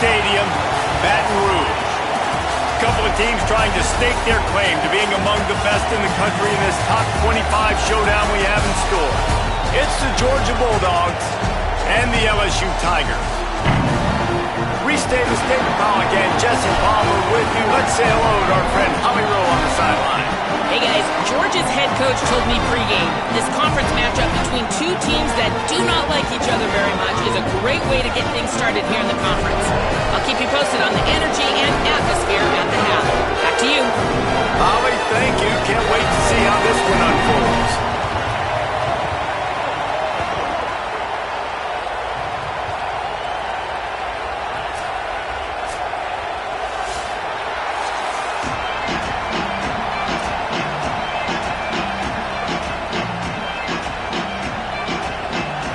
Stadium, Baton Rouge. A couple of teams trying to stake their claim to being among the best in the country in this top 25 showdown we have in store. It's the Georgia Bulldogs and the LSU Tigers. Restate the State Pollock and Jesse Palmer with you. Let's say hello to our friend Holly Rowe on the sideline. Hey guys, Georgia's head coach told me pregame this conference matchup between two teams that do not like each other very much is a great way to get things started here in the conference. I'll keep you posted on the energy and atmosphere at the half. Back to you. Holly, thank you. Can't wait to see how this one unfolds.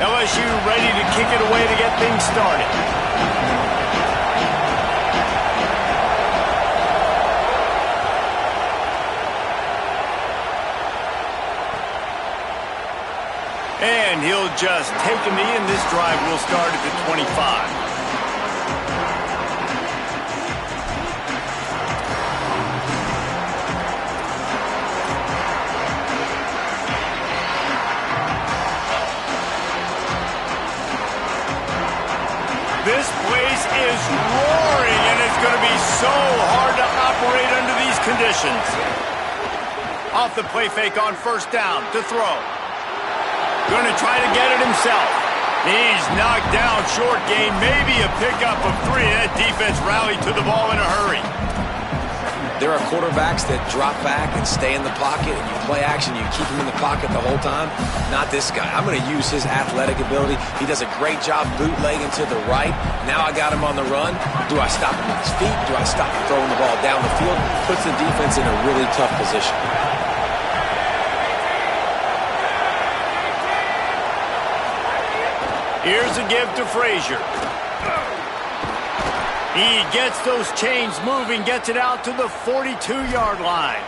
LSU ready to kick it away to get things started. And he'll just take a knee, and this drive will start at the 25. This place is roaring, and it's going to be so hard to operate under these conditions. Off the play fake on first down to throw. Going to try to get it himself. He's knocked down short gain, maybe a pickup of 3. That defense rallied to the ball in a hurry. There are quarterbacks that drop back and stay in the pocket, and you play action, you keep him in the pocket the whole time. Not this guy. I'm going to use his athletic ability. He does a great job bootlegging to the right. Now I got him on the run. Do I stop him with his feet? Do I stop him throwing the ball down the field? Puts the defense in a really tough position. Here's a give to Frazier. He gets those chains moving, gets it out to the 42-yard line.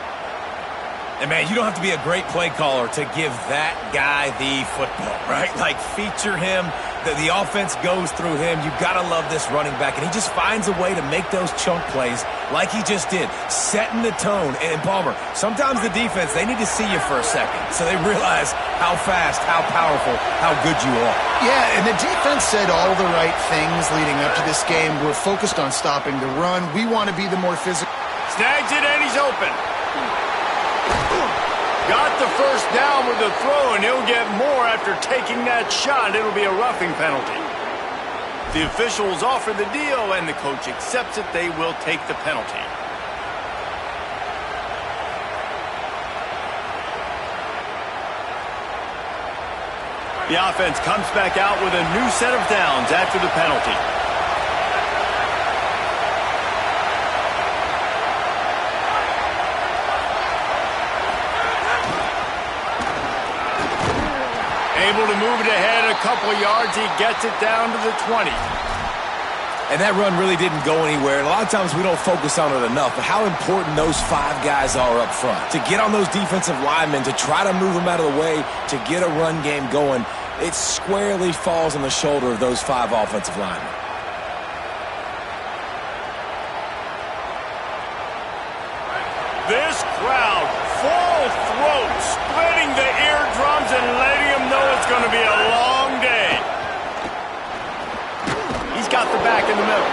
And, man, you don't have to be a great play caller to give that guy the football, right? Like, feature him. The offense goes through him. You got to love this running back. And he just finds a way to make those chunk plays like he just did, setting the tone. And, Palmer, sometimes the defense, they need to see you for a second so they realize how fast, how powerful, how good you are. Yeah, and the defense said all the right things leading up to this game. We're focused on stopping the run. We want to be the more physical. Snags it, and he's open. Got the first down with the throw, and he'll get more after taking that shot. It'll be a roughing penalty. The officials offer the deal, and the coach accepts it. They will take the penalty. The offense comes back out with a new set of downs after the penalty. Able to move it ahead a couple of yards. He gets it down to the 20. And that run really didn't go anywhere. And a lot of times we don't focus on it enough, but how important those 5 guys are up front. To get on those defensive linemen, to try to move them out of the way, to get a run game going, it squarely falls on the shoulder of those 5 offensive linemen. This crowd, full throat, splitting the eardrums and letting them know it's going to be a long day. He's got the back in the middle.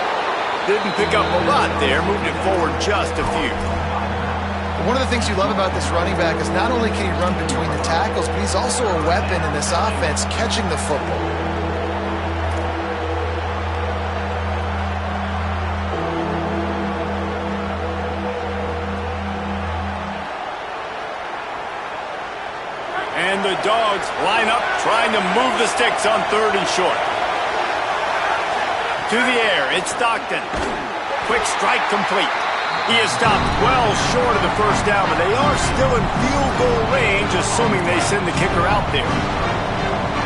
Didn't pick up a lot there, moved it forward just a few. One of the things you love about this running back is not only can he run between the tackles, but he's also a weapon in this offense, catching the football. And the Dogs line up, trying to move the sticks on 3rd and short. To the air, it's Stockton. Quick strike complete. He is stopped well short of the first down, but they are still in field goal range, assuming they send the kicker out there.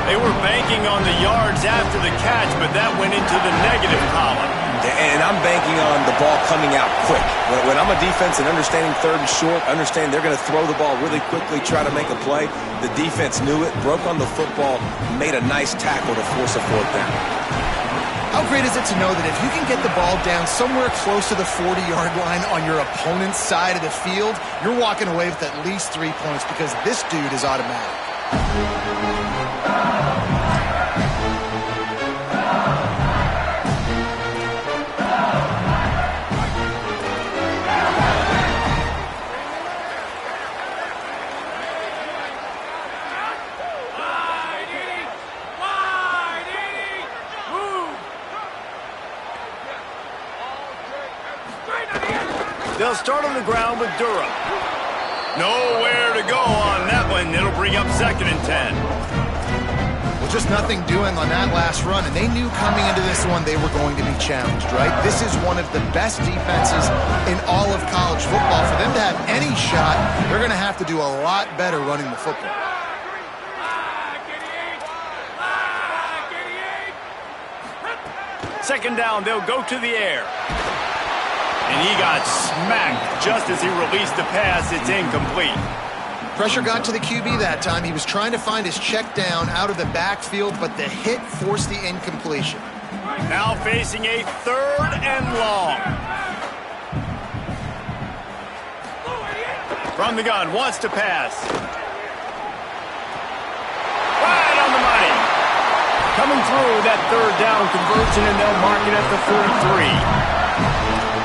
They were banking on the yards after the catch, but that went into the negative column. And I'm banking on the ball coming out quick. When I'm a defense and understanding 3rd and short, understand they're going to throw the ball really quickly, try to make a play. The defense knew it, broke on the football, made a nice tackle to force a 4th down. How great is it to know that if you can get the ball down somewhere close to the 40-yard line on your opponent's side of the field, you're walking away with at least 3 points because this dude is automatic. They'll start on the ground with Durham. Nowhere to go on that one. It'll bring up 2nd and 10. Well, just nothing doing on that last run, and they knew coming into this one they were going to be challenged, right? This is one of the best defenses in all of college football. For them to have any shot, they're going to have to do a lot better running the football. Second down, they'll go to the air. And he got smacked just as he released the pass. It's incomplete. Pressure got to the QB that time. He was trying to find his check down out of the backfield, but the hit forced the incompletion. Now facing a 3rd and long. From the gun, wants to pass. Right on the money. Coming through that 3rd down conversion, and they'll mark it at the 43.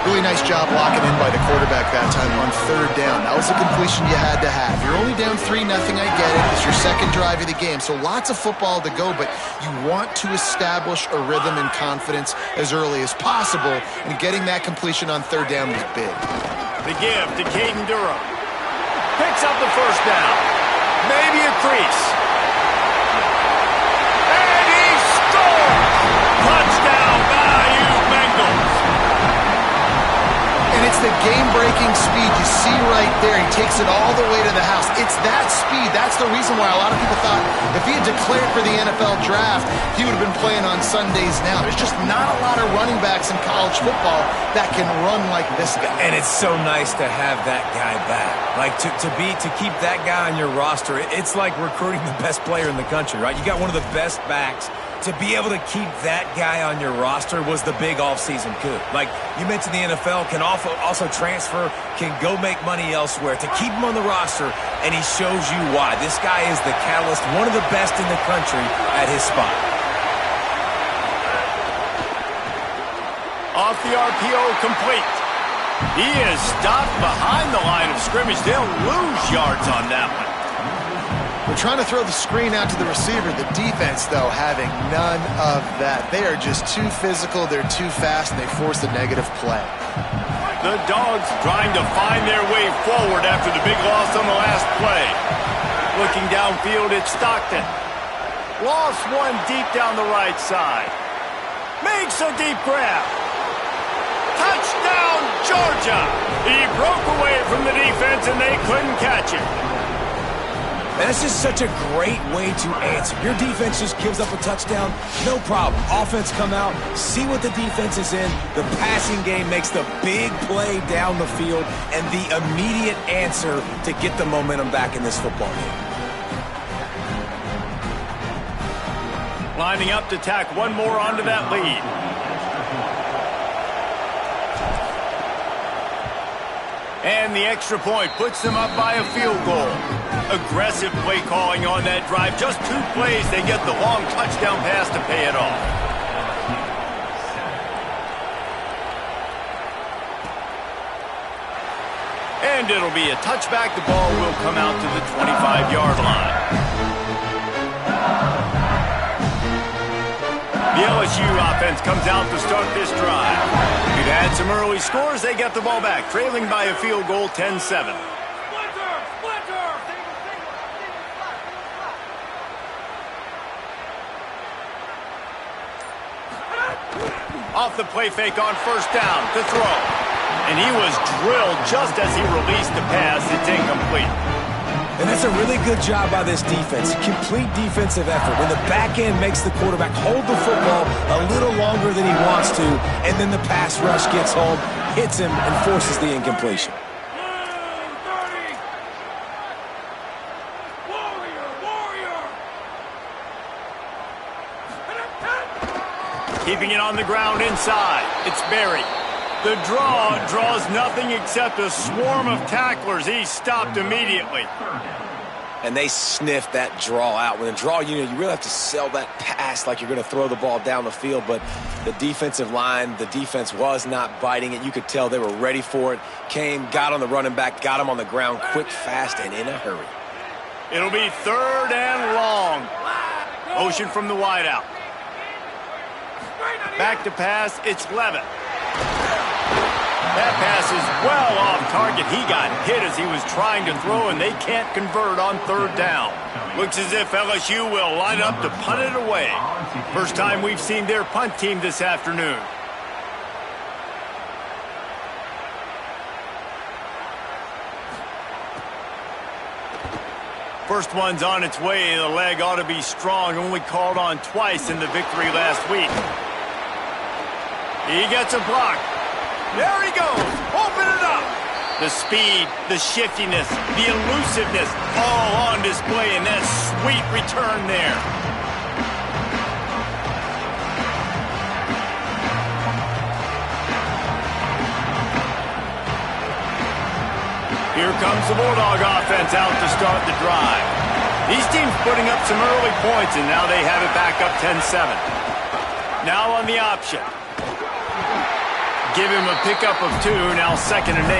Really nice job locking in by the quarterback that time on 3rd down. That was a completion you had to have. You're only down 3-0, I get it. It's your second drive of the game, so lots of football to go, but you want to establish a rhythm and confidence as early as possible, and getting that completion on 3rd down was big. The give to Caden Durham. Picks up the 1st down. Maybe a crease. And he scores! Touchdown, Bayou Bengals! And it's the game-breaking speed you see right there. He takes it all the way to the house. It's that speed. That's the reason why a lot of people thought if he had declared for the NFL draft, he would have been playing on Sundays now. There's just not a lot of running backs in college football that can run like this guy. And it's so nice to have that guy back. Like to keep that guy on your roster, it's like recruiting the best player in the country, right? You got one of the best backs. To be able to keep that guy on your roster was the big offseason coup. Like you mentioned, the NFL can also transfer, can go make money elsewhere. To keep him on the roster, and he shows you why. This guy is the catalyst, one of the best in the country at his spot. Off the RPO, complete. He is stopped behind the line of scrimmage. They'll lose yards on that one. We're trying to throw the screen out to the receiver. The defense, though, having none of that. They are just too physical, they're too fast, and they force a negative play. The Dogs trying to find their way forward after the big loss on the last play. Looking downfield, it's Stockton. Lost one deep down the right side. Makes a deep grab. Touchdown, Georgia! He broke away from the defense, and they couldn't catch him. And it's just such a great way to answer. Your defense just gives up a touchdown, no problem. Offense come out, see what the defense is in. The passing game makes the big play down the field and the immediate answer to get the momentum back in this football game. Lining up to tack one more onto that lead. And the extra point puts them up by a field goal. Aggressive play calling on that drive. Just 2 plays, they get the long touchdown pass to pay it off. And it'll be a touchback. The ball will come out to the 25-yard line. The LSU offense comes out to start this drive. Could add some early scores. They get the ball back, trailing by a field goal, 10-7. Off the play fake on 1st down to throw. And he was drilled just as he released the pass. It's incomplete. And that's a really good job by this defense. Complete defensive effort. When the back end makes the quarterback hold the football a little longer than he wants to, and then the pass rush gets home, hits him, and forces the incompletion. Keeping it on the ground inside. It's Berry. The draw draws nothing except a swarm of tacklers. He's stopped immediately. And they sniffed that draw out. When a draw, you really have to sell that pass like you're going to throw the ball down the field. But the defensive line, the defense was not biting it. You could tell they were ready for it. Came, got on the running back, got him on the ground quick, fast, and in a hurry. It'll be 3rd and long. Motion from the wideout. Back to pass, it's Levitt. That pass is well off target. He got hit as he was trying to throw, and they can't convert on 3rd down. Looks as if LSU will line up to punt it away. First time we've seen their punt team this afternoon. First one's on its way. The leg ought to be strong. Only called on twice in the victory last week. He gets a block. There he goes. Open it up. The speed, the shiftiness, the elusiveness, all on display in that sweet return there. Here comes the Bulldog offense out to start the drive. These teams putting up some early points, and now they have it back up 10-7. Now on the option. Give him a pickup of 2, now 2nd and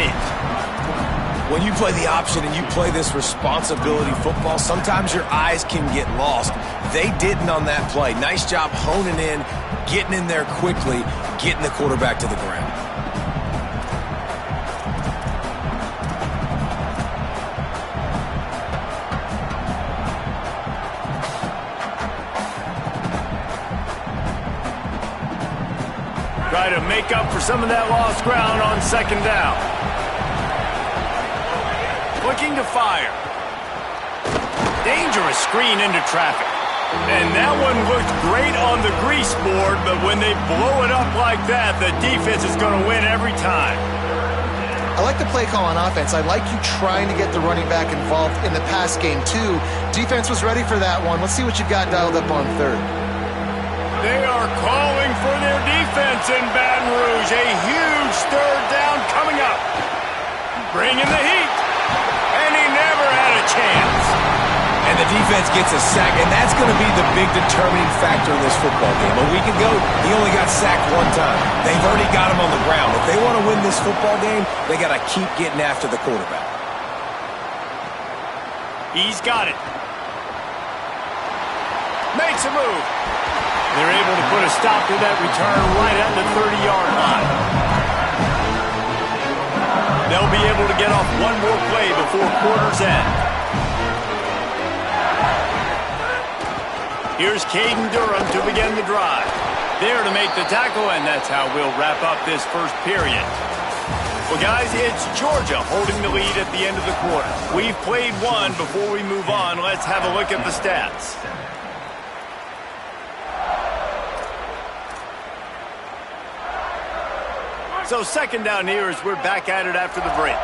8. When you play the option and you play this responsibility football, sometimes your eyes can get lost. They didn't on that play. Nice job honing in, getting in there quickly, getting the quarterback to the ground. Try to make up for some of that lost ground on 2nd down. Looking to fire. Dangerous screen into traffic. And that one looked great on the grease board, but when they blow it up like that, the defense is going to win every time. I like the play call on offense. I like you trying to get the running back involved in the pass game, too. Defense was ready for that one. Let's see what you got dialed up on 3rd. They are calling for their defense in Baton Rouge. A huge 3rd down coming up. Bringing the heat. And he never had a chance. And the defense gets a sack, and that's going to be the big determining factor in this football game. A week ago, he only got sacked 1 time. They've already got him on the ground. If they want to win this football game, they got to keep getting after the quarterback. He's got it. Makes a move. They're able to put a stop to that return right at the 30-yard line. They'll be able to get off one more play before quarter's end. Here's Caden Durham to begin the drive. There to make the tackle, and that's how we'll wrap up this first period. Well, guys, it's Georgia holding the lead at the end of the quarter. We've played one. Before we move on, let's have a look at the stats. So 2nd down here as we're back at it after the break.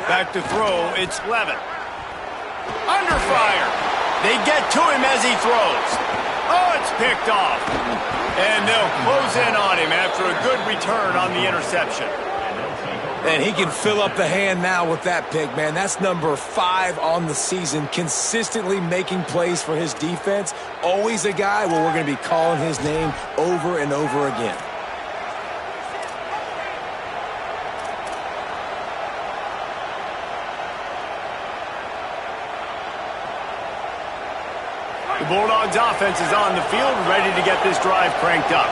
Back to throw, it's Levitt. Under fire. They get to him as he throws. Oh, it's picked off. And they'll close in on him after a good return on the interception. And he can fill up the hand now with that pick, man. That's number 5 on the season, consistently making plays for his defense. Always a guy where we're going to be calling his name over and over again. The Bulldogs offense is on the field, ready to get this drive cranked up.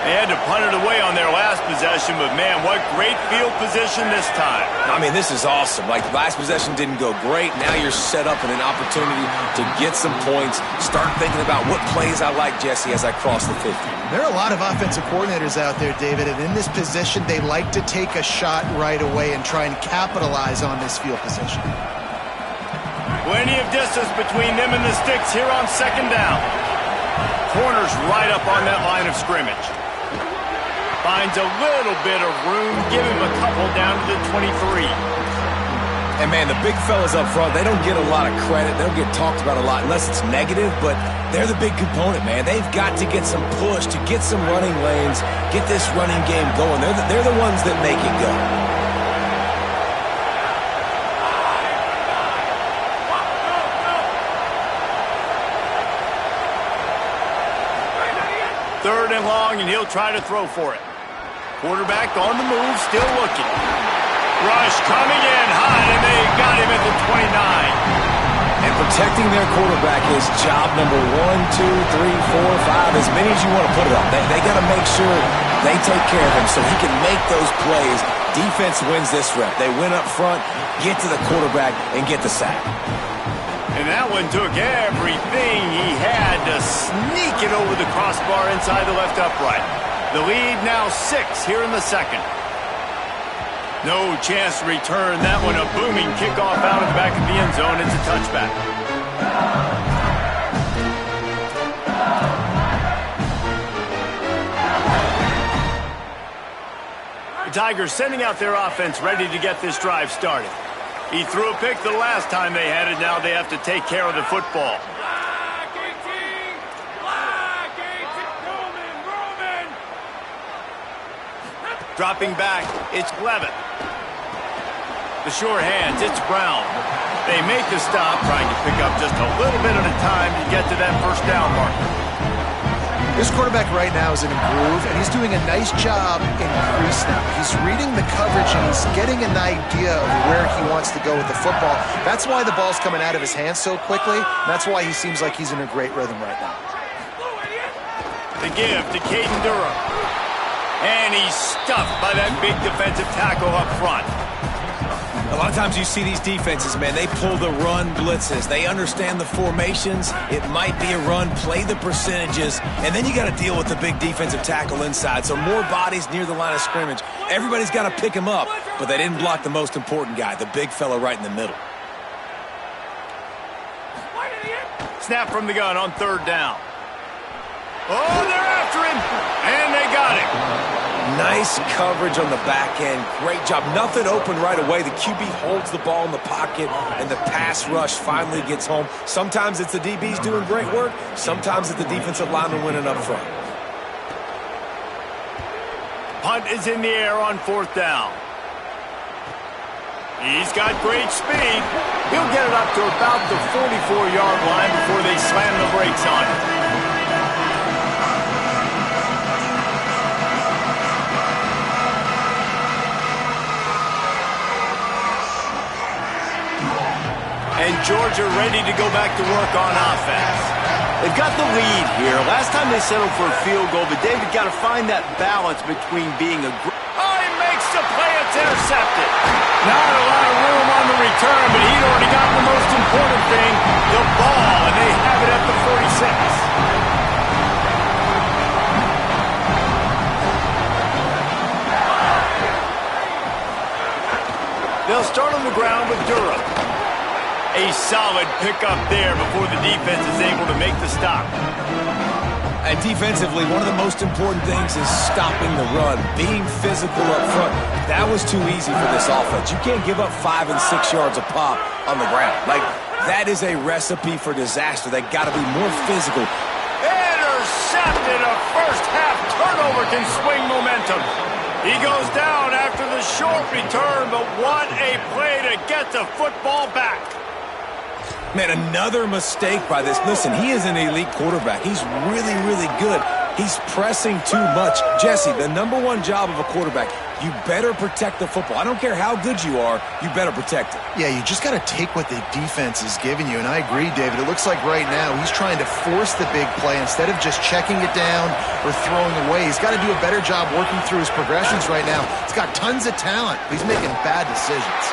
They had to punt it away on their last possession, but man, what great field position this time. I mean, this is awesome. Like, last possession didn't go great. Now you're set up in an opportunity to get some points. Start thinking about what plays I like, Jesse, as I cross the 50. There are a lot of offensive coordinators out there, David, and in this position, they like to take a shot right away and try and capitalize on this field position. Plenty of distance between them and the sticks here on 2nd down. Corners right up on that line of scrimmage. Finds a little bit of room. Give him a couple down to the 23. And, man, the big fellas up front, they don't get a lot of credit. They don't get talked about a lot unless it's negative, but they're the big component, man. They've got to get some push, to get some running lanes, get this running game going. They're the ones that make it go. Third and long, and he'll try to throw for it. Quarterback on the move, still looking. Rush coming in high, and they got him at the 29. And protecting their quarterback is job number 1, 2, 3, 4, 5, as many as you want to put it on. They got to make sure they take care of him so he can make those plays. Defense wins this rep. They win up front, get to the quarterback, and get the sack. And that one took everything he had to sneak it over the crossbar inside the left upright. The lead now 6 here in the second. No chance to return that one. A booming kickoff out of the back of the end zone. It's a touchback. The Tigers sending out their offense ready to get this drive started. He threw a pick the last time they had it. Now they have to take care of the football. Dropping back, it's Levitt. The sure hands, it's Brown. They make the stop, trying to pick up just a little bit at a time to get to that first down marker. This quarterback right now is in a groove, and he's doing a nice job in crease now. He's reading the coverage, and he's getting an idea of where he wants to go with the football. That's why the ball's coming out of his hands so quickly, and that's why he seems like he's in a great rhythm right now. The give to Caden Durham. And he's stuffed by that big defensive tackle up front. A lot of times you see these defenses, man, they pull the run blitzes. They understand the formations. It might be a run, play the percentages, and then you got to deal with the big defensive tackle inside. So more bodies near the line of scrimmage. Everybody's got to pick him up, but they didn't block the most important guy, the big fella right in the middle. Snap from the gun on third down. Oh, they're after him, and they got him. Nice coverage on the back end. Great job. Nothing open right away. The QB holds the ball in the pocket, and the pass rush finally gets home. Sometimes it's the DBs doing great work. Sometimes it's the defensive lineman winning up front. Punt is in the air on fourth down. He's got great speed. He'll get it up to about the 44-yard line before they slam the brakes on him. And Georgia ready to go back to work on offense. They've got the lead here. Last time they settled for a field goal, but David got to find that balance between being a... Oh, he makes the play. It's intercepted. Not a lot of room on the return, but he'd already got the most important thing, the ball, and they have it at the 46. They'll start on the ground with Durham. A solid pickup there before the defense is able to make the stop. And defensively, one of the most important things is stopping the run, being physical up front. That was too easy for this offense. You can't give up 5 and 6 yards a pop on the ground. Like, that is a recipe for disaster. They got to be more physical. Intercepted. A first-half turnover can swing momentum. He goes down after the short return, but what a play to get the football back. Man, another mistake by this. Listen, he is an elite quarterback. He's really, really good. He's pressing too much. Jesse, the #1 job of a quarterback, you better protect the football. I don't care how good you are, you better protect it. Yeah, you just got to take what the defense is giving you, and I agree, David. It looks like right now he's trying to force the big play instead of just checking it down or throwing away. He's got to do a better job working through his progressions right now. He's got tons of talent, but he's making bad decisions.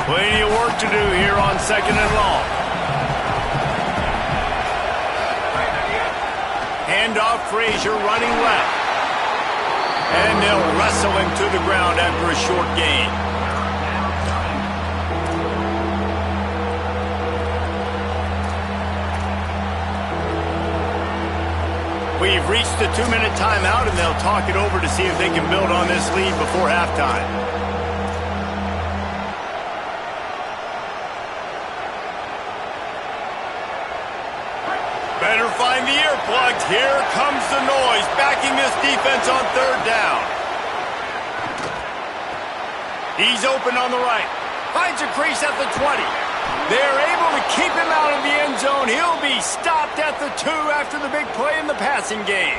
Plenty of work to do here on second and long. Handoff, Frazier running left. And they'll wrestle him to the ground after a short gain. They've reached the 2-minute timeout, and they'll talk it over to see if they can build on this lead before halftime. Better find the earplugs. Here comes the noise, backing this defense on third down. He's open on the right. Finds a crease at the 20. They're able to keep him out of the end zone. He'll be stopped at the 2 after the big play in the passing game.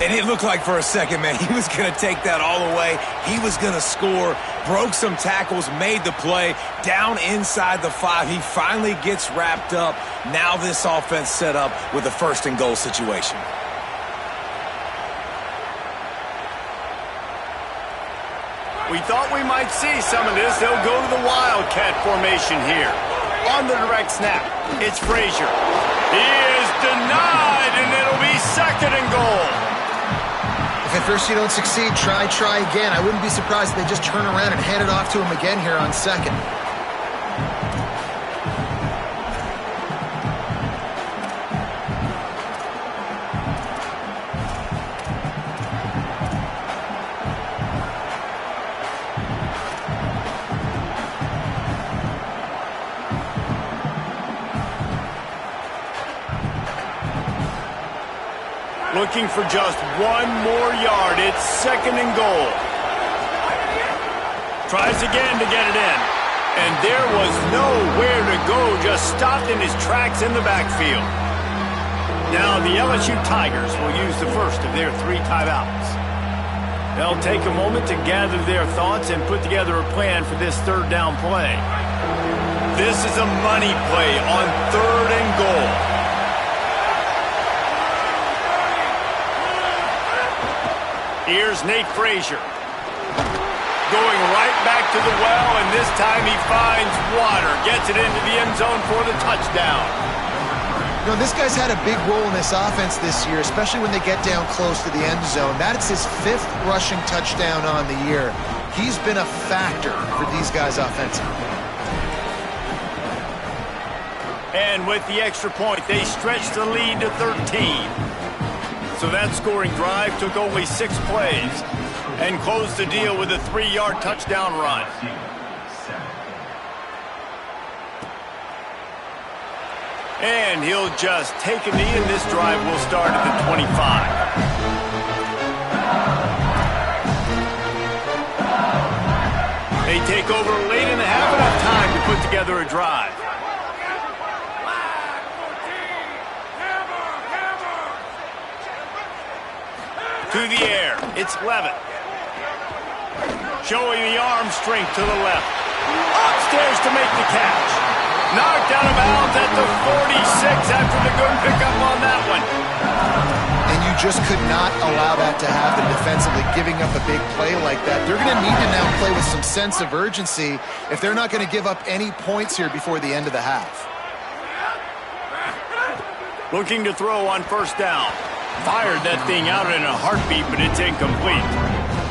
And it looked like for a second, man, he was going to take that all away. He was going to score, broke some tackles, made the play, down inside the 5. He finally gets wrapped up. Now this offense set up with a 1st and goal situation. We thought we might see some of this. They'll go to the Wildcat formation here. On the direct snap, it's Frazier. He is denied, and it'll be 2nd and goal. If at first you don't succeed, try again. I wouldn't be surprised if they just turn around and hand it off to him again here on 2nd. Looking for just 1 more yard. It's 2nd and goal. Tries again to get it in. And there was nowhere to go, just stopped in his tracks in the backfield. Now the LSU Tigers will use the first of their 3 timeouts. They'll take a moment to gather their thoughts and put together a plan for this 3rd down play. This is a money play on 3rd and goal. Here's Nate Frazier. Going right back to the well, and this time he finds water. Gets it into the end zone for the touchdown. You know, this guy's had a big role in this offense this year, especially when they get down close to the end zone. That's his 5th rushing touchdown on the year. He's been a factor for these guys offensively. And with the extra point, they stretch the lead to 13. So that scoring drive took only 6 plays and closed the deal with a 3-yard touchdown run. And he'll just take a knee, and this drive will start at the 25. They take over late and have enough time to put together a drive. To the air, it's Levitt. Showing the arm strength to the left. Upstairs to make the catch. Knocked out of bounds at the 46 after the good pickup on that one. And you just could not allow that to happen defensively, giving up a big play like that. They're going to need to now play with some sense of urgency if they're not going to give up any points here before the end of the half. Looking to throw on 1st down. Fired that thing out in a heartbeat, but it's incomplete.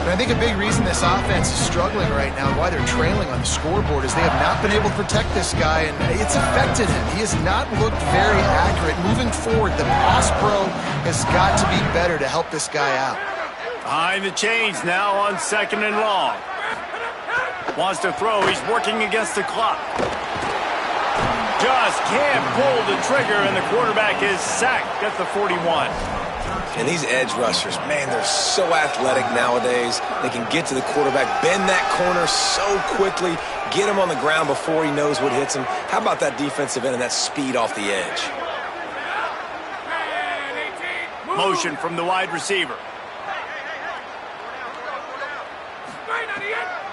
And I think a big reason this offense is struggling right now and why they're trailing on the scoreboard is they have not been able to protect this guy, and it's affected him. He has not looked very accurate. Moving forward, the pass pro has got to be better to help this guy out. Behind the chains now on 2nd and long. Wants to throw. He's working against the clock. Just can't pull the trigger, and the quarterback is sacked at the 41. And these edge rushers, man, they're so athletic nowadays. They can get to the quarterback, bend that corner so quickly, get him on the ground before he knows what hits him. How about that defensive end and that speed off the edge? Motion from the wide receiver.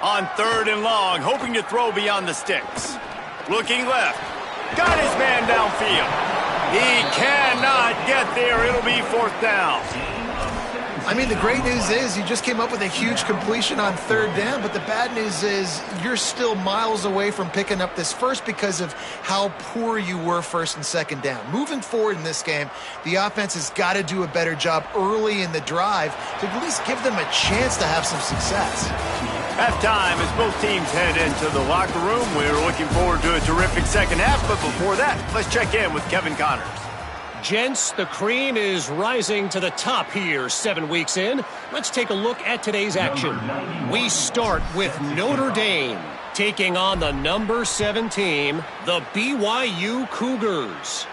On 3rd and long, hoping to throw beyond the sticks. Looking left. Got his man downfield. He cannot get there. It'll be 4th down. I mean, the great news is you just came up with a huge completion on 3rd down, but the bad news is you're still miles away from picking up this first because of how poor you were 1st and 2nd down. Moving forward in this game, the offense has got to do a better job early in the drive to at least give them a chance to have some success. Halftime as both teams head into the locker room. We're looking forward to a terrific 2nd half, but before that, let's check in with Kevin Connors. Gents, the cream is rising to the top here 7 weeks in. Let's take a look at today's action. We start with Notre Dame taking on the number 7 team, the BYU Cougars.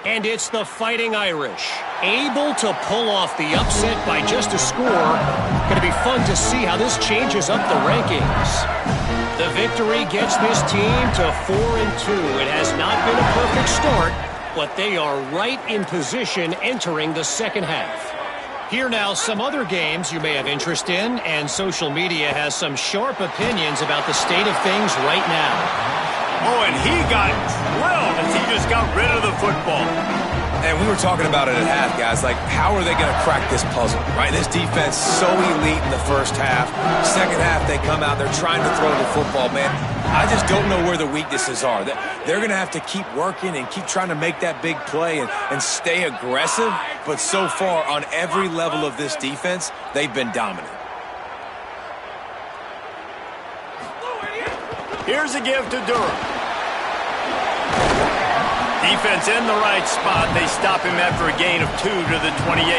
And it's the Fighting Irish, able to pull off the upset by just a score. Going to be fun to see how this changes up the rankings. The victory gets this team to 4-2. It has not been a perfect start, but they are right in position entering the second half. Here now, some other games you may have interest in, and social media has some sharp opinions about the state of things right now. Oh, and he got drilled as he just got rid of the football. And we were talking about it at half, guys. Like, how are they going to crack this puzzle, right? This defense so elite in the first half. Second half, they come out, they're trying to throw the football, man. I just don't know where the weaknesses are. They're going to have to keep working and keep trying to make that big play and stay aggressive. But so far, on every level of this defense, they've been dominant. Here's a give to Durham. Defense in the right spot. They stop him after a gain of 2 to the 28.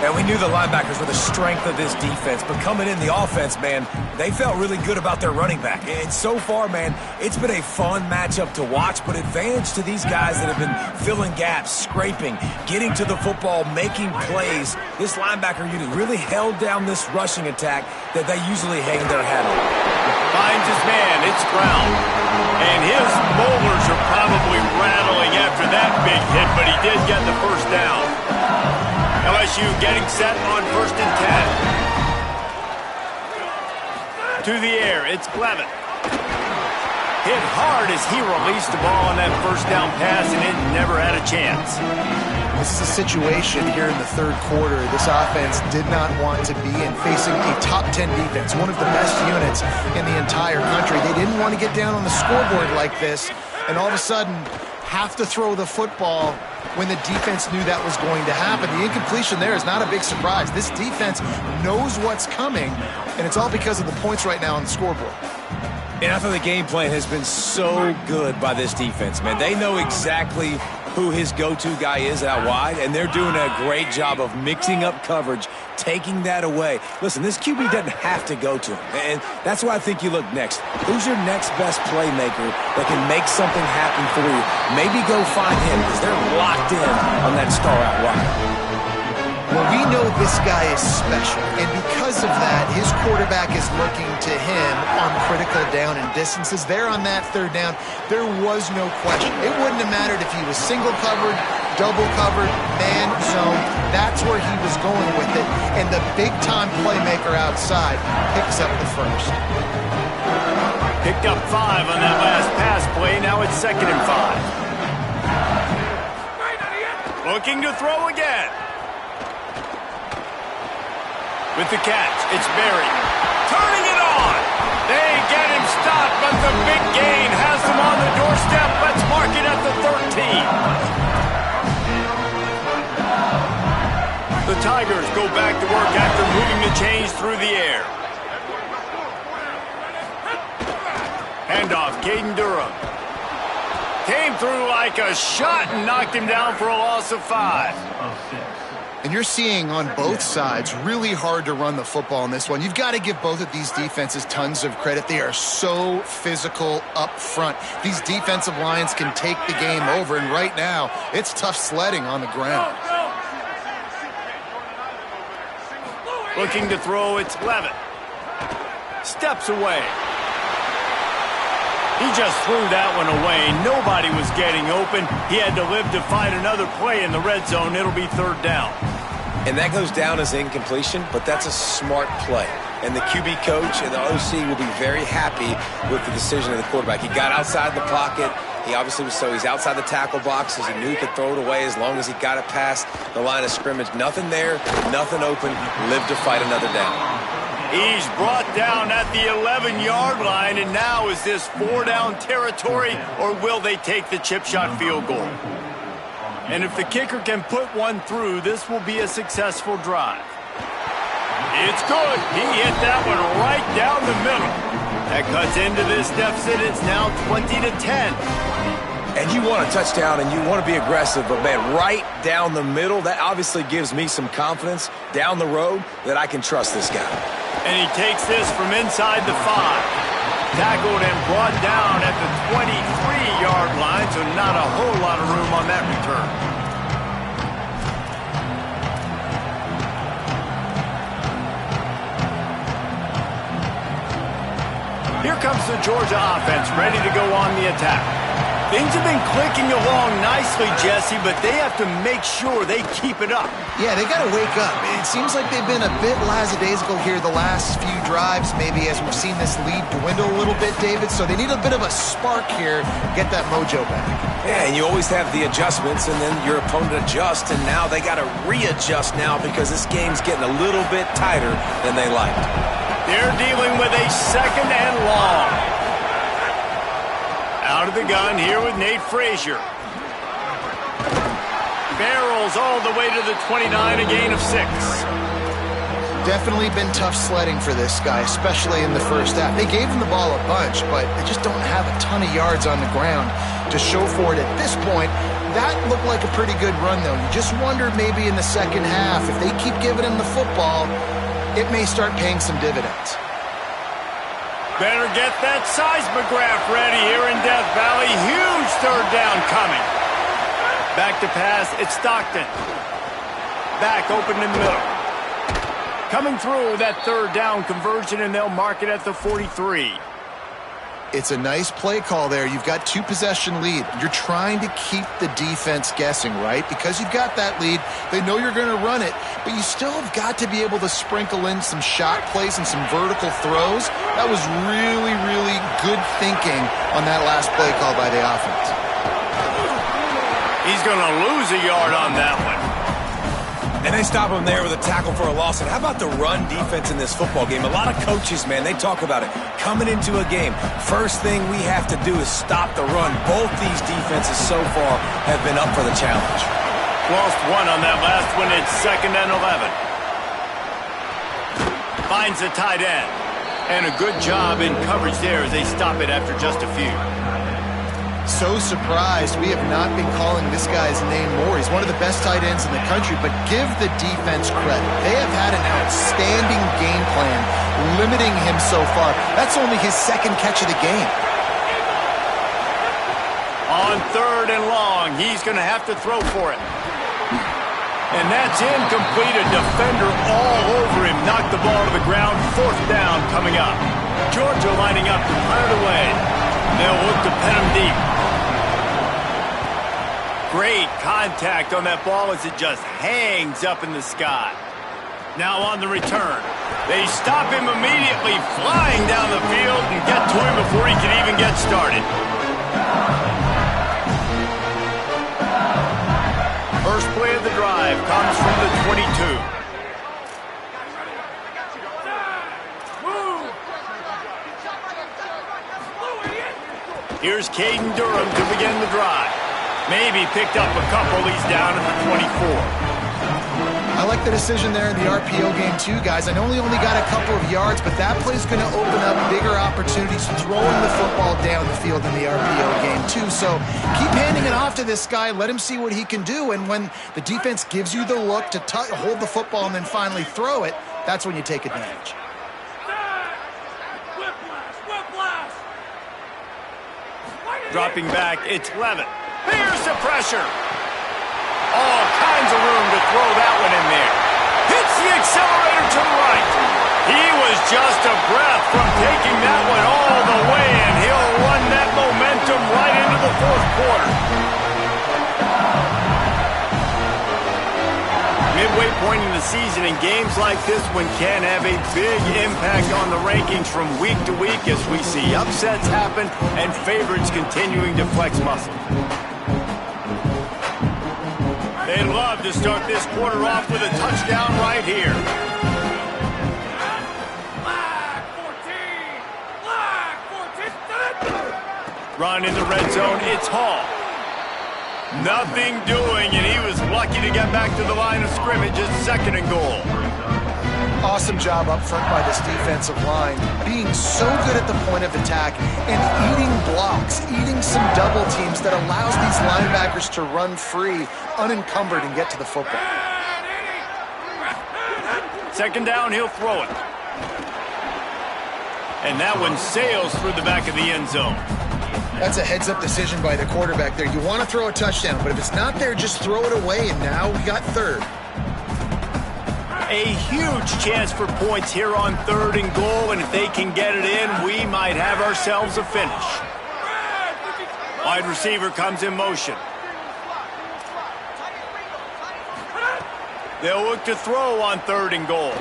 And we knew the linebackers were the strength of this defense, but coming in the offense, man, they felt really good about their running back. And so far, man, it's been a fun matchup to watch, but advantage to these guys that have been filling gaps, scraping, getting to the football, making plays. This linebacker unit really held down this rushing attack that they usually hang their hat on. Finds his man. It's Brown. And his molars are probably rattling after that big hit, but he did get the first down. LSU getting set on 1st and 10. To the air, it's Clevin. Hit hard as he released the ball on that first down pass, and it never had a chance. This is a situation here in the third quarter this offense did not want to be in, facing a top 10 defense, one of the best units in the entire country. They didn't want to get down on the scoreboard like this, and all of a sudden have to throw the football when the defense knew that was going to happen. The incompletion there is not a big surprise. This defense knows what's coming, and it's all because of the points right now on the scoreboard. And I thought the game plan has been so good by this defense, man. They know exactly who his go-to guy is out wide, and they're doing a great job of mixing up coverage, taking that away. Listen, this QB doesn't have to go to him, and that's why I think you look next. Who's your next best playmaker that can make something happen for you? Maybe go find him, because they're locked in on that star out wide. Well, we know this guy is special, and because of that, his quarterback is looking to him on critical down and distances. There on that third down, there was no question. It wouldn't have mattered if he was single covered, double covered, man zone. That's where he was going with it, and the big-time playmaker outside picks up the first. Picked up 5 on that last pass play. Now it's 2nd and 5. Looking to throw again. With the catch, it's Berry. Turning it on. They get him stopped, but the big gain has them on the doorstep. Let's mark it at the 13. The Tigers go back to work after moving the chains through the air. Handoff, Caden Durham. Came through like a shot and knocked him down for a loss of 5. And you're seeing on both sides really hard to run the football in this one. You've got to give both of these defenses tons of credit. They are so physical up front. These defensive lines can take the game over, and right now it's tough sledding on the ground. Looking to throw, it's Levitt. Steps away. He just threw that one away. Nobody was getting open. He had to live to find another play in the red zone. It'll be 3rd down. And that goes down as incompletion, but that's a smart play. And the QB coach and the OC will be very happy with the decision of the quarterback. He got outside the pocket. He obviously was he's outside the tackle boxes. He knew he could throw it away as long as he got it past the line of scrimmage. Nothing there, nothing open. Live to fight another down. He's brought down at the 11-yard line, and now is this 4-down territory, or will they take the chip shot field goal? And if the kicker can put one through, this will be a successful drive. It's good. He hit that one right down the middle. That cuts into this deficit. It's now 20-10. And you want a touchdown and you want to be aggressive, but, man, right down the middle, that obviously gives me some confidence down the road that I can trust this guy. And he takes this from inside the 5. Tackled and brought down at the 23-yard line, so not a whole lot of room on that return. Here comes the Georgia offense, ready to go on the attack. Things have been clicking along nicely, Jesse, but they have to make sure they keep it up. Yeah, they got to wake up. It seems like they've been a bit lackadaisical here the last few drives, maybe as we've seen this lead dwindle a little bit, David. So they need a bit of a spark here, get that mojo back. Yeah, and you always have the adjustments, and then your opponent adjusts, and now they got to readjust now because this game's getting a little bit tighter than they liked. They're dealing with a 2nd and long. Out of the gun here with Nate Frazier. Barrels all the way to the 29, a gain of 6. Definitely been tough sledding for this guy, especially in the first half. They gave him the ball a bunch, but they just don't have a ton of yards on the ground to show for it at this point. That looked like a pretty good run, though. You just wonder maybe in the second half, if they keep giving him the football, it may start paying some dividends. Better get that seismograph ready here in Death Valley. Huge 3rd down coming. Back to pass, it's Stockton. Back open in the middle. Coming through that 3rd down conversion, and they'll mark it at the 43. It's a nice play call there. You've got 2-possession lead. You're trying to keep the defense guessing, right? Because you've got that lead, they know you're going to run it, but you still have got to be able to sprinkle in some shot plays and some vertical throws. That was really, really good thinking on that last play call by the offense. He's going to lose a yard on that one. And they stop him there with a tackle for a loss. And how about the run defense in this football game? A lot of coaches, man, they talk about it. Coming into a game, first thing we have to do is stop the run. Both these defenses so far have been up for the challenge. Lost one on that last one. It's 2nd and 11. Finds a tight end. And a good job in coverage there as they stop it after just a few. So surprised we have not been calling this guy's name more. He's one of the best tight ends in the country, but give the defense credit. They have had an outstanding game plan limiting him so far. That's only his 2nd catch of the game. On 3rd and long, he's going to have to throw for it. And that's incomplete. A defender all over him. Knocked the ball to the ground. 4th down coming up. Georgia lining up to punt it away. They'll look to pen him deep. Great contact on that ball as it just hangs up in the sky. Now on the return. They stop him immediately, flying down the field and get to him before he can even get started. First play of the drive comes from the 22. Here's Caden Durham to begin the drive. Maybe picked up a couple. He's down at the 24. I like the decision there in the RPO game too, guys. I know he only got a couple of yards, but that play's going to open up bigger opportunities throwing the football down the field in the RPO game too. So keep handing it off to this guy. Let him see what he can do. And when the defense gives you the look to hold the football and then finally throw it, that's when you take advantage. Dropping back, it's Levitt. Here's the pressure. All kinds of room to throw that one in there. Hits the accelerator to the right. He was just a breath from taking that one all the way, and he'll run that momentum right into the 4th quarter. Midway point in the season, and games like this one can have a big impact on the rankings from week to week as we see upsets happen and favorites continuing to flex muscle. They'd love to start this quarter off with a touchdown right here. Run in the red zone, it's Hall. Nothing doing, and he was lucky to get back to the line of scrimmage at 2nd and goal. Awesome job up front by this defensive line, being so good at the point of attack and eating blocks, eating some double teams that allows these linebackers to run free, unencumbered, and get to the football. Second down, he'll throw it. And that one sails through the back of the end zone. That's a heads-up decision by the quarterback there. You want to throw a touchdown, but if it's not there, just throw it away, and now we got third. A huge chance for points here on 3rd and goal, and if they can get it in, we might have ourselves a finish. Wide receiver comes in motion. They'll look to throw on 3rd and goal.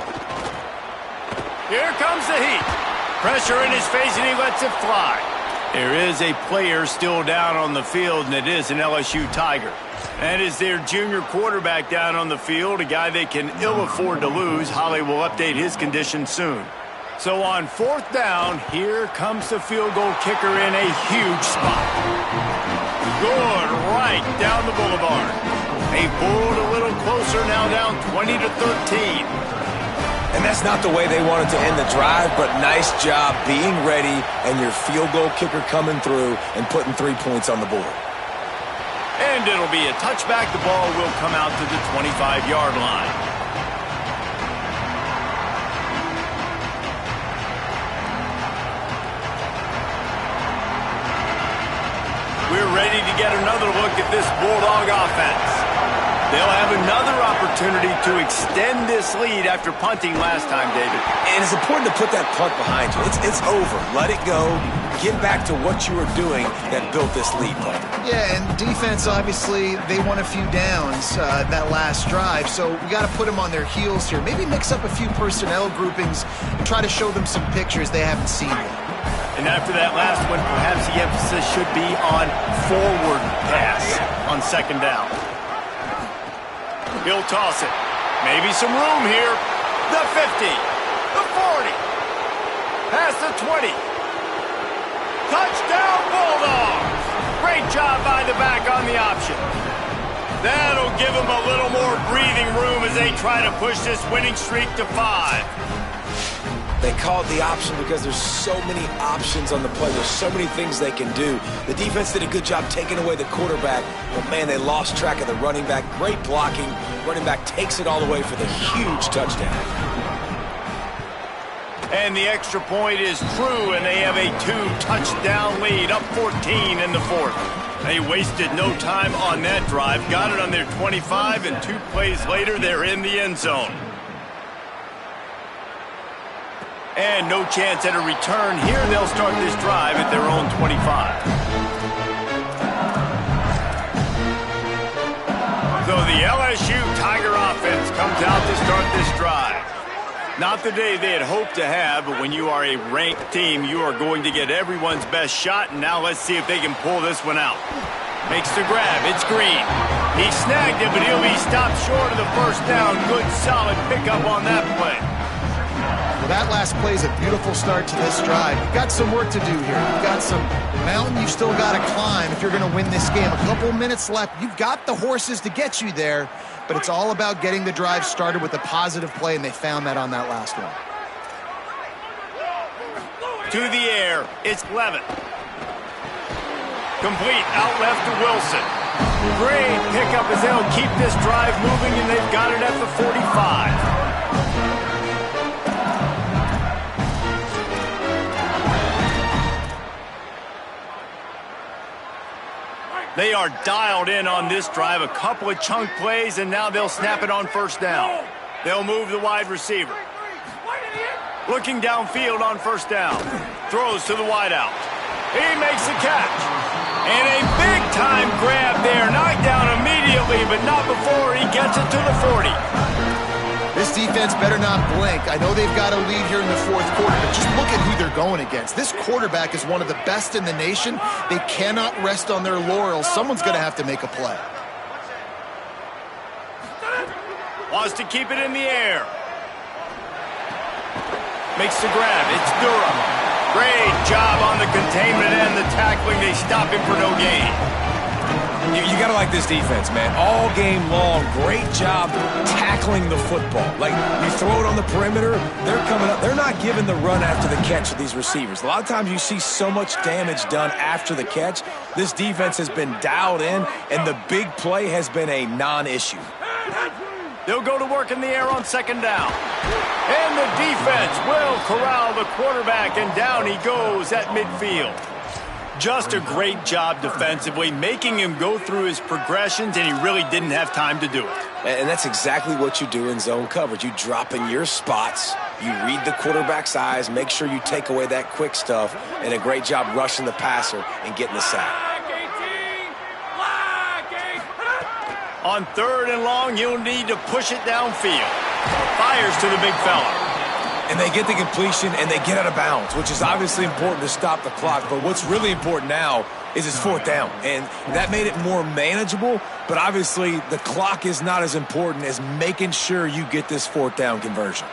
Here comes the heat. Pressure in his face, and he lets it fly. There is a player still down on the field, and it is an LSU Tiger. That is their junior quarterback down on the field, a guy they can ill afford to lose. Holly will update his condition soon. So on 4th down, here comes the field goal kicker in a huge spot. Good, right down the boulevard. They pulled a little closer, now down 20-13. And that's not the way they wanted to end the drive, but nice job being ready and your field goal kicker coming through and putting 3 points on the board. And it'll be a touchback. The ball will come out to the 25-yard line. We're ready to get another look at this Bulldog offense. They'll have another opportunity to extend this lead after punting last time, David. And it's important to put that punt behind you. It's over. Let it go. Get back to what you were doing that built this lead, Punter. Yeah, and defense, obviously, they won a few downs that last drive, so we got to put them on their heels here. Maybe mix up a few personnel groupings and try to show them some pictures they haven't seen yet. And after that last one, perhaps the emphasis should be on forward pass on 2nd down. He'll toss it. Maybe some room here. The 50. The 40. Past the 20. Touchdown Bulldogs. Great job by the back on the option. That'll give them a little more breathing room as they try to push this winning streak to 5. They call it the option because there's so many options on the play. There's so many things they can do. The defense did a good job taking away the quarterback, but, man, they lost track of the running back. Great blocking. Running back takes it all the way for the huge touchdown. And the extra point is true, and they have a 2-touchdown lead, up 14 in the 4th. They wasted no time on that drive, got it on their 25, and 2 plays later, they're in the end zone. And no chance at a return here. They'll start this drive at their own 25. So the LSU Tiger offense comes out to start this drive. Not the day they had hoped to have, but when you are a ranked team, you are going to get everyone's best shot. And now let's see if they can pull this one out. Makes the grab. It's Green. He snagged it, but he'll be stopped short of the 1st down. Good, solid pickup on that play. Well, that last play is a beautiful start to this drive. You've got some work to do here. You've got some mountain you've still got to climb if you're going to win this game. A couple minutes left. You've got the horses to get you there, but it's all about getting the drive started with a positive play, and they found that on that last one. To the air. It's Levitt. Complete. Out left to Wilson. Great pickup as they'll keep this drive moving, and they've got it at the 45. They are dialed in on this drive. A couple of chunk plays, and now they'll snap it on 1st down. They'll move the wide receiver. Looking downfield on 1st down. Throws to the wideout. He makes the catch. And a big-time grab there. Knocked down immediately, but not before he gets it to the 40. This defense better not blink. I know they've got a lead here in the 4th quarter, but just look at who they're going against. This quarterback is one of the best in the nation. They cannot rest on their laurels. Someone's going to have to make a play. Wants to keep it in the air. Makes the grab. It's Durham. Great job on the containment and the tackling. They stop him for no gain. You got to like this defense, man. All game long, great job tackling the football. Like, you throw it on the perimeter, they're coming up. They're not giving the run after the catch with these receivers. A lot of times you see so much damage done after the catch. This defense has been dialed in, and the big play has been a non-issue. They'll go to work in the air on second down. And the defense will corral the quarterback, and down he goes at midfield. Just a great job defensively, making him go through his progressions, and he really didn't have time to do it. And that's exactly what you do in zone coverage. You drop in your spots, you read the quarterback's eyes, make sure you take away that quick stuff, and a great job rushing the passer and getting the sack. On third and long, you'll need to push it downfield. Fires to the big fella. And they get the completion, and they get out of bounds, which is obviously important to stop the clock. But what's really important now is it's fourth down. And that made it more manageable, but obviously the clock is not as important as making sure you get this fourth down conversion.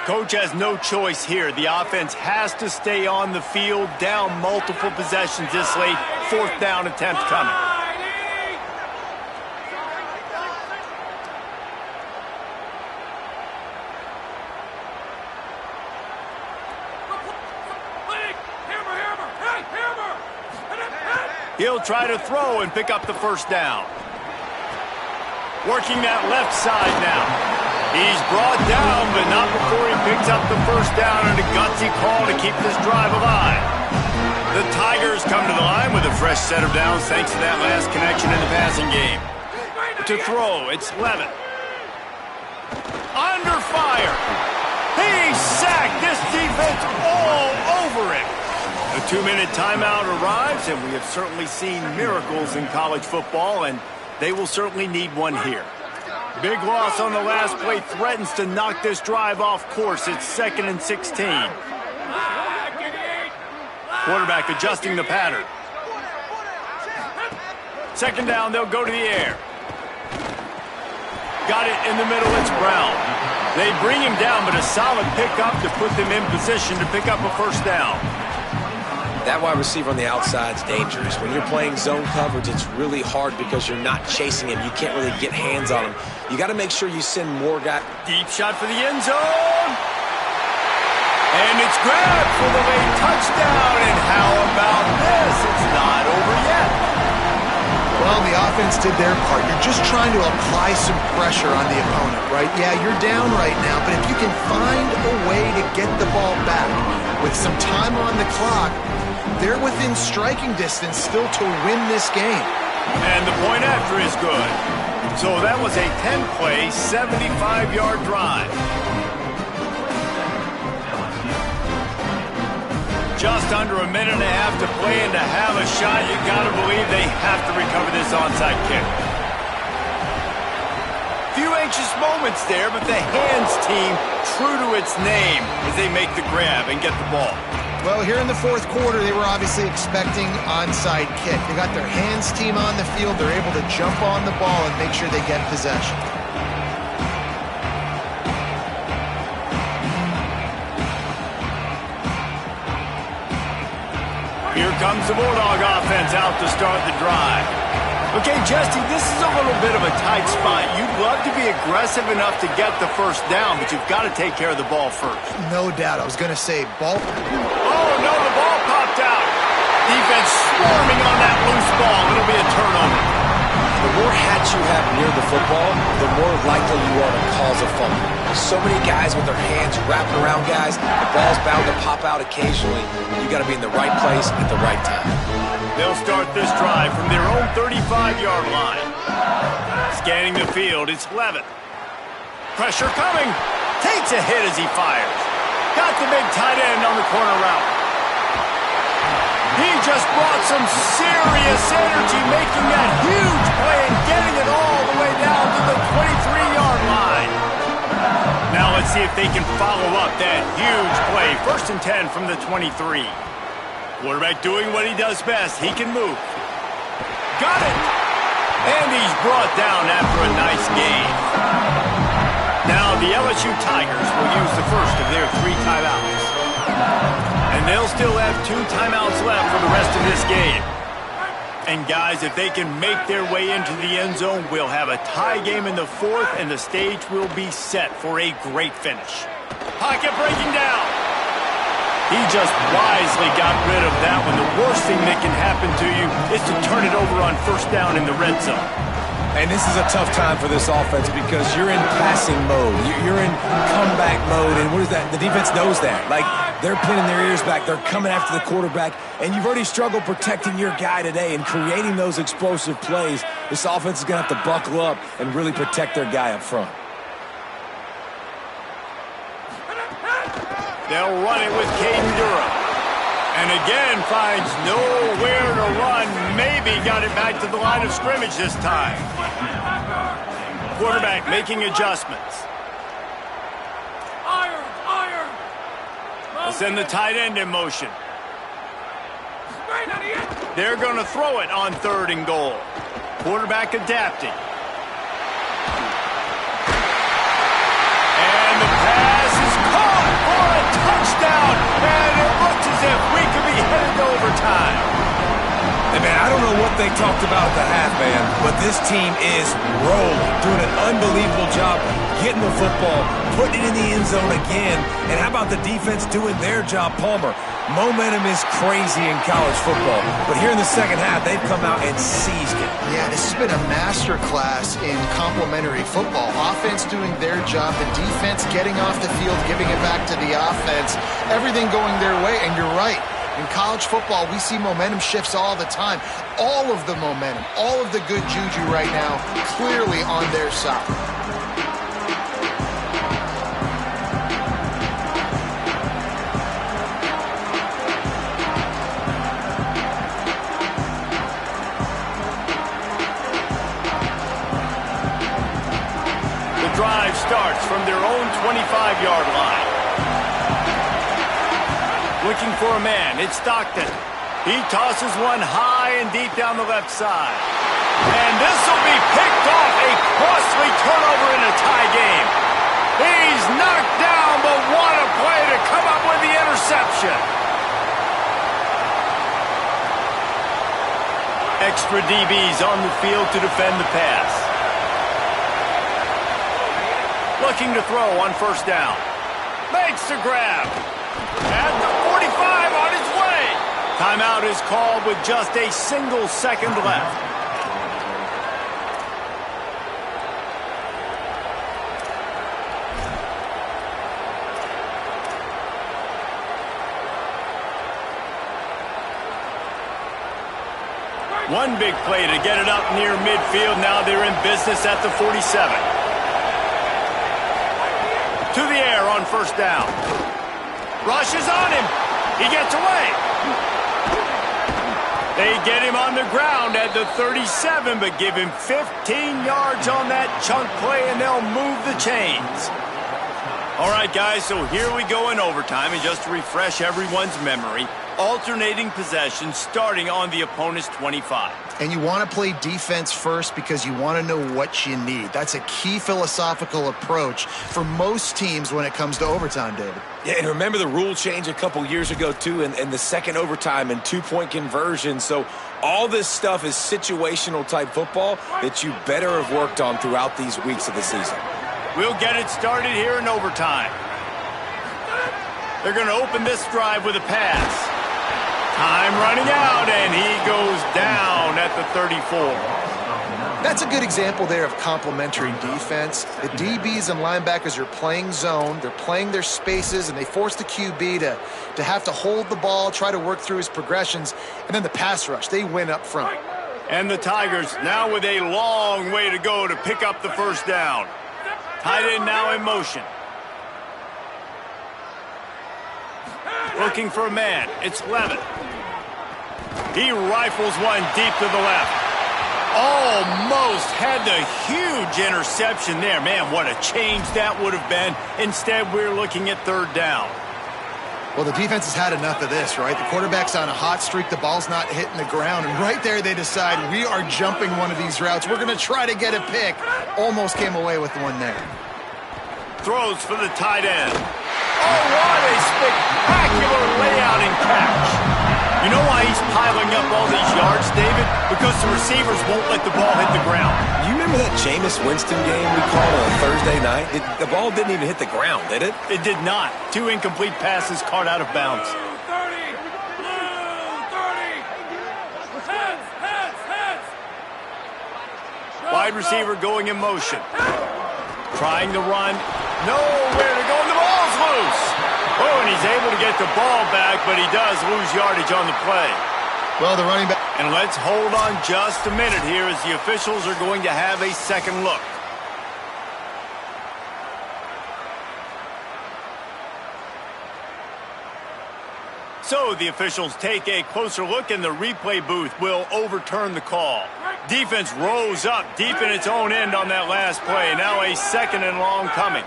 Coach has no choice here. The offense has to stay on the field, down multiple possessions this late. Fourth down attempt coming. He'll try to throw and pick up the first down. Working that left side now. He's brought down, but not before he picks up the first down, and a gutsy call to keep this drive alive. The Tigers come to the line with a fresh set of downs thanks to that last connection in the passing game. To throw, it's Levin. Under fire. He's sacked. This defense all over him. A 2-minute timeout arrives, and we have certainly seen miracles in college football, and they will certainly need one here. Big loss on the last play threatens to knock this drive off course. It's 2nd and 16. Quarterback adjusting the pattern. Second down, they'll go to the air. Got it in the middle, it's Brown. They bring him down, but a solid pickup to put them in position to pick up a first down. That wide receiver on the outside is dangerous. When you're playing zone coverage, it's really hard because you're not chasing him. You can't really get hands on him. You got to make sure you send more guys. Deep shot for the end zone. And it's grabbed for the late touchdown. And how about this? It's not over yet. Well, the offense did their part. You're just trying to apply some pressure on the opponent, right? Yeah, you're down right now, but if you can find a way to get the ball back with some time on the clock, they're within striking distance still to win this game. And the point after is good. So that was a 10-play, 75-yard drive. Just under a minute and a half to play, and to have a shot, you got to believe they have to recover this onside kick. Few anxious moments there, but the hands team true to its name as they make the grab and get the ball. Well, here in the fourth quarter, they were obviously expecting onside kick. They got their hands team on the field. They're able to jump on the ball and make sure they get possession. Here comes the Bulldog offense out to start the drive. Okay, Jesse, this is a little bit of a tight spot. You'd love to be aggressive enough to get the first down, but you've got to take care of the ball first. No doubt. I was going to say ball. Oh, no, the ball popped out. Defense swarming on that loose ball. It'll be a turnover. The more hats you have near the football, the more likely you are to cause a fumble. So many guys with their hands wrapping around guys, the ball's bound to pop out occasionally. You got to be in the right place at the right time. They'll start this drive from their own 35-yard line. Scanning the field, it's Levin. Pressure coming. Takes a hit as he fires. Got the big tight end on the corner route. He just brought some serious energy, making that huge play and getting it all the way down to the 23-yard line. Now let's see if they can follow up that huge play. 1st and 10 from the 23. Quarterback doing what he does best. He can move. Got it! And he's brought down after a nice gain. Now the LSU Tigers will use the first of their 3 timeouts. And they'll still have 2 timeouts left for the rest of this game. And guys, if they can make their way into the end zone, we'll have a tie game in the fourth, and the stage will be set for a great finish. Pocket breaking down. He just wisely got rid of that one. The worst thing that can happen to you is to turn it over on first down in the red zone. And this is a tough time for this offense because you're in passing mode. You're in comeback mode, and what is that? The defense knows that. Like, they're pinning their ears back. They're coming after the quarterback, and you've already struggled protecting your guy today and creating those explosive plays. This offense is going to have to buckle up and really protect their guy up front. They'll run it with Caden Durham. And again, finds nowhere to run. Maybe got it back to the line of scrimmage this time. Quarterback making adjustments. They'll send the tight end in motion. They're going to throw it on 3rd and goal. Quarterback adapting. And the pass is caught for a touchdown. And it looks as if we could be headed to overtime. Hey, man, I don't know what they talked about at the half, man, but this team is rolling, doing an unbelievable job getting the football, putting it in the end zone again. And how about the defense doing their job, Palmer? Momentum is crazy in college football, but here in the second half, they've come out and seized it. Yeah, this has been a masterclass in complementary football. Offense doing their job, the defense getting off the field, giving it back to the offense, everything going their way, and you're right. In college football, we see momentum shifts all the time. All of the momentum, all of the good juju right now, clearly on their side. The drive starts from their own 25-yard line. Looking for a man, it's Stockton. He tosses one high and deep down the left side. And this will be picked off, a costly turnover in a tie game. He's knocked down, but what a play to come up with the interception. Extra DBs on the field to defend the pass. Looking to throw on first down. Makes the grab. At the 45 on his way. Timeout is called with just a single second left. One big play to get it up near midfield. Now they're in business at the 47. To the air on first down. Rushes on him. He gets away. They get him on the ground at the 37, but give him 15 yards on that chunk play, and they'll move the chains. All right, guys, so here we go in overtime, and just to refresh everyone's memory, alternating possessions starting on the opponent's 25. And you want to play defense first because you want to know what you need. That's a key philosophical approach for most teams when it comes to overtime, David. Yeah, and remember the rule change a couple years ago, too, and the second overtime and two-point conversion. So all this stuff is situational type football that you better have worked on throughout these weeks of the season. We'll get it started here in overtime. They're going to open this drive with a pass. Time running out, and he goes down at the 34. That's a good example there of complementary defense. The DBs and linebackers are playing zone, they're playing their spaces, and they force the QB to have to hold the ball, try to work through his progressions, and then the pass rush, they win up front. And the Tigers now with a long way to go to pick up the first down. Tight end now in motion. Looking for a man. It's Levin. He rifles one deep to the left. Almost had the huge interception there. Man, what a change that would have been. Instead, we're looking at third down. Well, the defense has had enough of this, right? The quarterback's on a hot streak. The ball's not hitting the ground. And right there, they decide we are jumping one of these routes. We're going to try to get a pick. Almost came away with one there. Throws for the tight end. Oh, what a spectacular layout and catch. You know why he's piling up all these yards, David? Because the receivers won't let the ball hit the ground. You remember that Jameis Winston game we called on a Thursday night? The ball didn't even hit the ground, did it? It did not. 2 incomplete passes caught out of bounds. Wide receiver going in motion. Trying to run. Nowhere to go, and the ball's loose. Oh, and he's able to get the ball back, but he does lose yardage on the play. Well, the running back. And let's hold on just a minute here as the officials are going to have a second look. So the officials take a closer look, and the replay booth will overturn the call. Defense rose up deep in its own end on that last play. Now a second and long coming.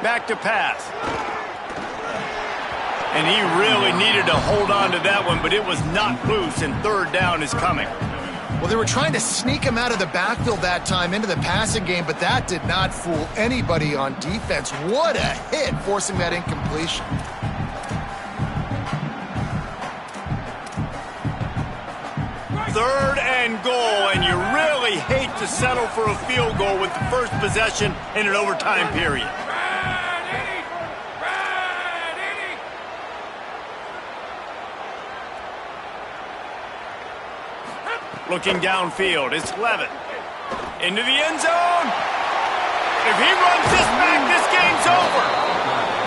Back to pass. And he really needed to hold on to that one, but it was not loose, and third down is coming. Well, they were trying to sneak him out of the backfield that time into the passing game, but that did not fool anybody on defense. What a hit, forcing that incompletion. Third and goal, and you really hate to settle for a field goal with the first possession in an overtime period. Looking downfield, it's Levitt. Into the end zone. If he runs this back, this game's over.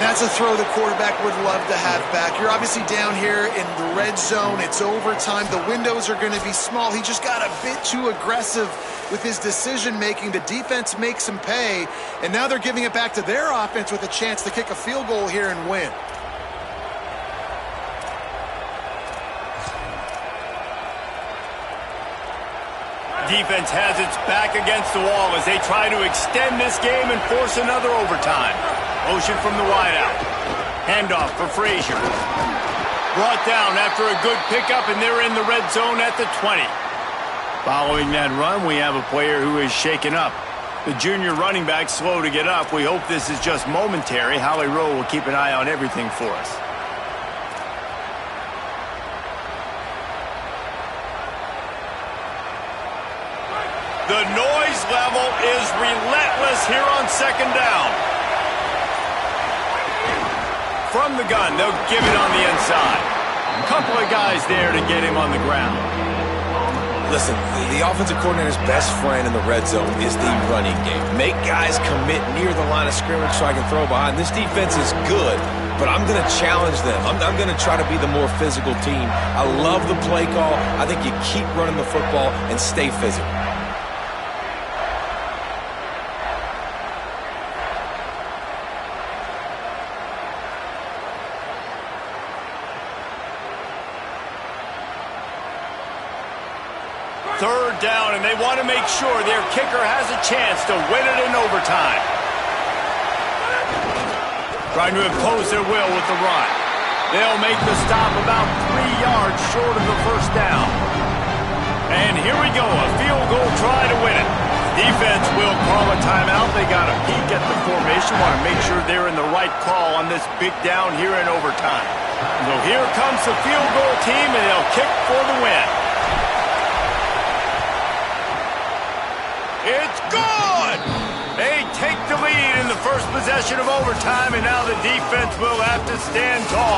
That's a throw the quarterback would love to have back. You're obviously down here in the red zone. It's overtime. The windows are going to be small. He just got a bit too aggressive with his decision-making. The defense makes him pay, and now they're giving it back to their offense with a chance to kick a field goal here and win. Defense has its back against the wall as they try to extend this game and force another overtime. Motion from the wideout. Handoff for Frazier. Brought down after a good pickup, and they're in the red zone at the 20. Following that run, we have a player who is shaken up. The junior running back slow to get up. We hope this is just momentary. Holly Rowe will keep an eye on everything for us. The noise level is relentless here on second down. From the gun, they'll give it on the inside. A couple of guys there to get him on the ground. Listen, the offensive coordinator's best friend in the red zone is the running game. Make guys commit near the line of scrimmage so I can throw behind. This defense is good, but I'm going to challenge them. I'm going to try to be the more physical team. I love the play call. I think you keep running the football and stay physical. Third down, and they want to make sure their kicker has a chance to win it in overtime. Trying to impose their will with the run. They'll make the stop about 3 yards short of the first down. And here we go, a field goal try to win it. Defense will call a timeout. They got a peek at the formation, want to make sure they're in the right call on this big down here in overtime. So here comes the field goal team, and they'll kick for the win. It's good! They take the lead in the first possession of overtime, and now the defense will have to stand tall.